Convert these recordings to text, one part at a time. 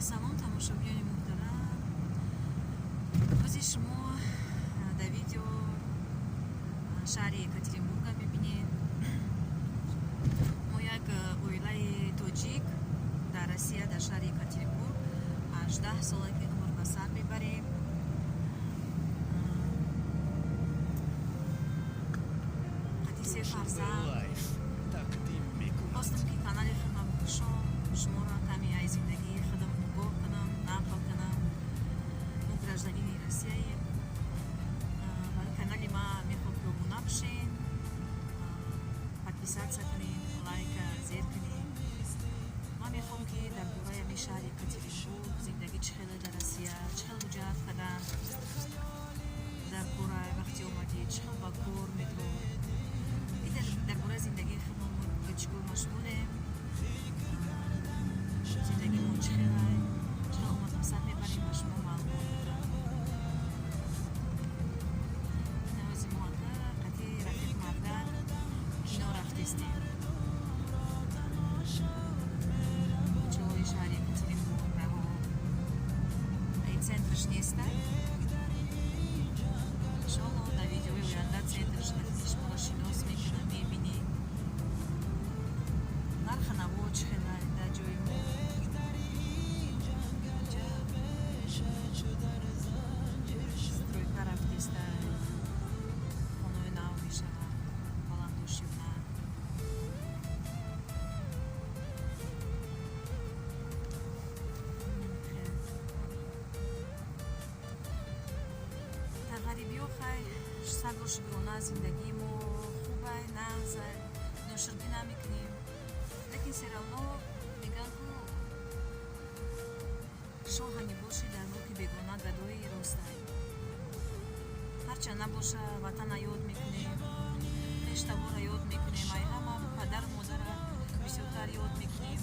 салом тамошобиёни муҳтарам, рӯзи шумо дар видео шаҳри Екатеринбурга мебинед. мо як оилаи тоҷик дар Россия дар шаҳри Екатеринбург 18 солаги умр ба сар мебарем. қадди 3 фарзанд. Хостам ки канали худам кушом шуморо каме аз зиндагии худам нигоҳ кунам, нақл кунам. мо гражданини Россияем. Барои канали ма мехоҳам ки обуна бошен, подписатсия кунед, лайка зер кунед. Ман мехоҳам ки дар бораи ҳамин шаҳри Екатеринбург зиндагӣ чӣ хеле дар Россия, чӣ хел ҳуҷҷат кардам, дар кора вақти омадӣ чӣ хел ба кор метавонед. дар бораи зиндагии худам чӣ гуна машғулем, зиндагимон чӣ хел омад сар мебарем ба шумо маълумот додам. навози мо ака қати рафиқ мавдад кино рафтестем. чоҳои шаҳри Екатеринбург раҳо ай центрш нестай. иншоалло дар видеои оянда центрш шуморо шинос мекунам, мебинед. нархи наво чӣ хела дар ҷои мо стройка рафтестай, хонаҳои нав мешавад, баландошивна. дар ғарибиҳо хай садро шукрона зиндагии мо хубай, нағзай, нӯширгӣ намекунем. лекин все равно мегӯянд ку шоҳа небоши дар мулки бегона гадои ростай. ҳарчанд набоша ватана ёд мекунем, эштавора ёд мекунем, ай ҳама падару модара бисёртар ёд мекунем.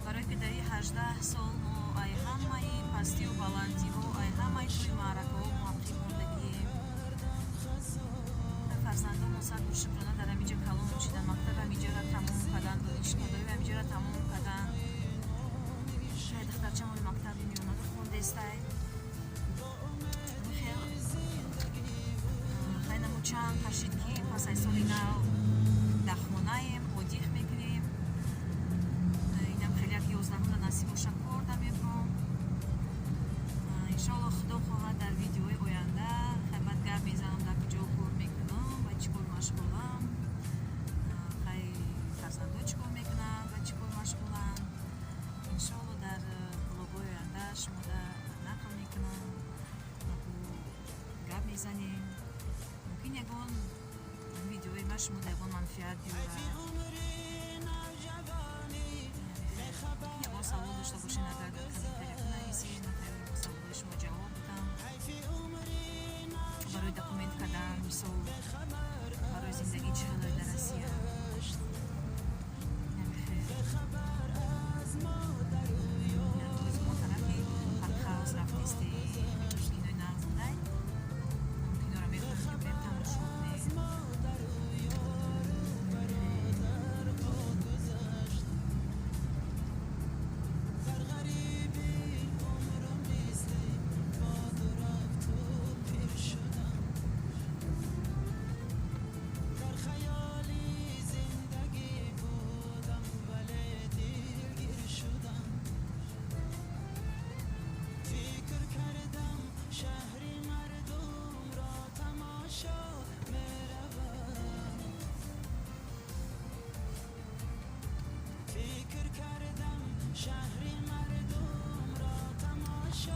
барое ки дар ин 18 сол мо ай ҳамаи пастию баландиҳо, ай ҳамаи тӯи маъракаҳо муаққиф мондагием. фарзандомо саду шукрона дар ҳаминҷа калон мошиданд, мактаб ҳаминҷаро тамом карданд, донишгоҳдои ҳаминҷаро тамом карданд. шояд духтарчамони мактаби миёнаро хондестай. хайнамо чанд кашид ки пас аз соли нав дар хонаем оддих мекунем. инам хеле як 11 насиб боша кор намебром. иншоалло худо хоҳад дар видеои оянда хаймат гап мезанам дар куҷо кор мекунам, ба чӣ кор машғулам, хай фарзандо чӣ кор мекунанд, ба чӣ кор машғуланд. иншоалло дар влогҳои оянда шумода нақл мекунам, гап мезанем. мумкин ягон видеои ма шумода ягон манфиат биёрад. ягон савол дошта бошед, агар комментария нависед, ба саволҳои шумо ҷавоб додам. барои документ кардан, мисол барои зиндагӣ чӣ хеле дар Россия. паркхаус рафтесте кинои нав будай. киноро мехоҳем ки берем тамошо кунем.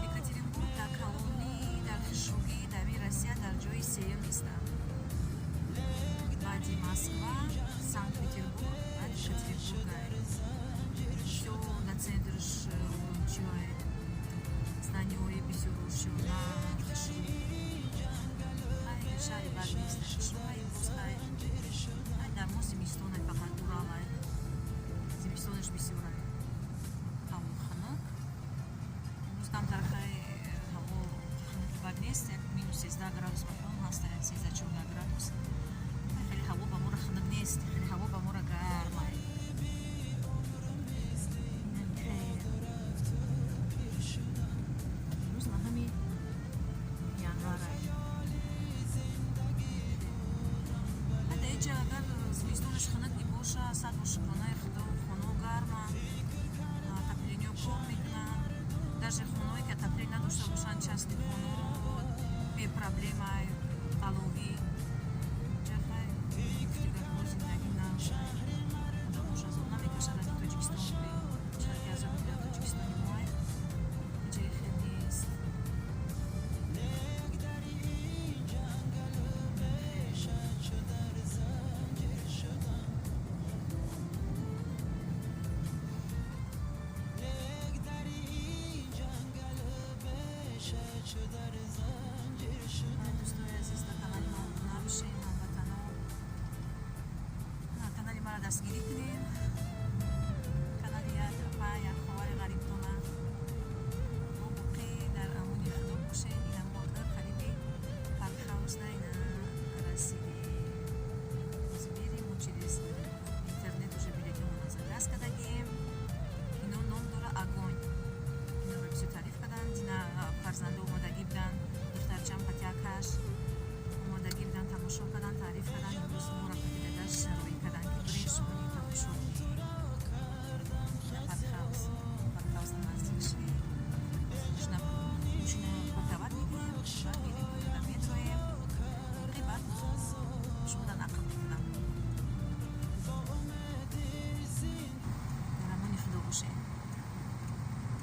екатеринбург дар калонӣ, дар хушрӯгӣ дар Россия дар ҷои сеюм истад. баъди Москва, Санкт-Петербург, баъди Екатеринбург. всё на центрш урумчиҳои зданиҳои бисёр ошёна, шаҳри бад нест. шумои имрӯз хай дар мо зимистон фақат уралай, зимистонаш бисёрай, ҳаво хунук. имрӯз камтар хай ҳаво хунуки бад нест, як -13 градус баҳон ҳаст, 13-14 градус. хеле ҳаво ба мора хунук нест, хеле ҳаво ба мора гармай. باشه خونه خدا خونه گرمه تپلینیو کار میکنن даже خونهایی که تپلین نداشته باشن چسب خونه به پرابلم های قلوبی جفای گفتگاه با زندگی نشد خدا باشه از اون نمیکشد از تاجیکستان بی شرکی از اون تاجیکستانی مای جای خیلی است دوستای عزیز در کانال ما نباشین هموطنان کانال ما را دستگیری کنید